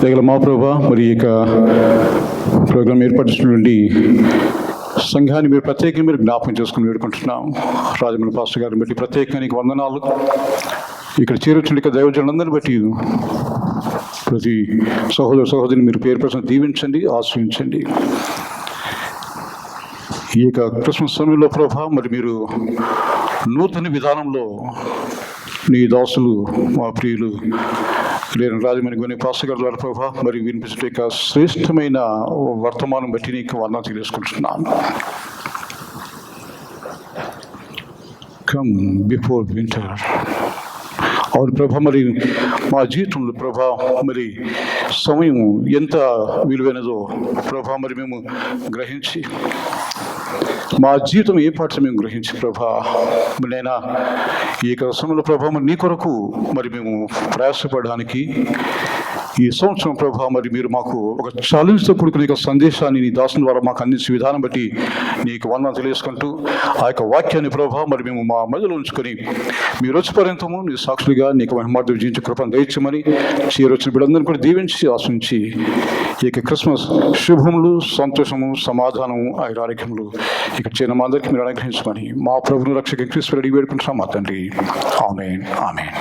దగ్గర మా ప్రభా, మరి ఇక ప్రోగ్రాం ఏర్పడినటువంటి సంఘాన్ని మీరు ప్రత్యేకంగా మీరు జ్ఞాపకం చేసుకుని వేడుకుంటున్నాం. రాజమండ్రి పాస్టర్ గారిని బట్టి ప్రత్యేకంగా నీకు వందనాలు. ఇక్కడ చేరుచుండి ఇక దైవజనులందరిని బట్టి ప్రతి సహోదరిని మీరు పేరు ప్రశ్న దీవించండి, ఆశ్రయించండి. ఈ యొక్క క్రిస్మస్ సమయంలో ప్రభా, మరి మీరు నూతన విధానంలో నీ దాసులు మా ప్రియులు లేని రాజమండ్రి కొన్ని పాస్టర్ గారి ద్వారా ప్రభా, మరి వినిపించే యొక్క శ్రేష్టమైన వర్తమానం బట్టి నీకు వర్ణన తెలియజేసుకుంటున్నాను. Come before winter. అవును ప్రభా, మరి మా జీవితంలో ప్రభా, మరి సమయం ఎంత విలువైనదో ప్రభా, మరి మేము గ్రహించి మా జీవితం ఏ పాట మేము గ్రహించి ప్రభా, నైనా ఈ యొక్క సమయంలో ప్రభా మరి నీ కొరకు మరి మేము ప్రయాసపడడానికి ఈ సంవత్సరం ప్రభా, మరి మీరు మాకు ఒక ఛాలెంజ్తో కూడుకున్న యొక్క సందేశాన్ని నీ దాసుని ద్వారా మాకు అందించే విధానం బట్టి నీకు వందనాలు తెలియజేసుకుంటూ ఆ యొక్క వాక్యాన్ని ప్రభా మరి మేము మా మధ్యలో ఉంచుకొని మీరు వచ్చి పర్యంతము నీ సాక్షులుగా నీకు మహిమార్థం జీవించే కృపను దయచేయమని చేరొచ్చిన బిడ్డలందరినీ కూడా దీవించి ఆశించి ఈ యొక్క క్రిస్మస్ శుభములు, సంతోషము, సమాధానము, ఆరోగ్యములు ఇక్కడ చేరిన మా అందరికీ మీరు అనుగ్రహించమని మా ప్రభువును రక్షక క్రీస్తు అడిగి వేడుకుంటున్నాం మా తండ్రి. ఆమేన్, ఆమేన్.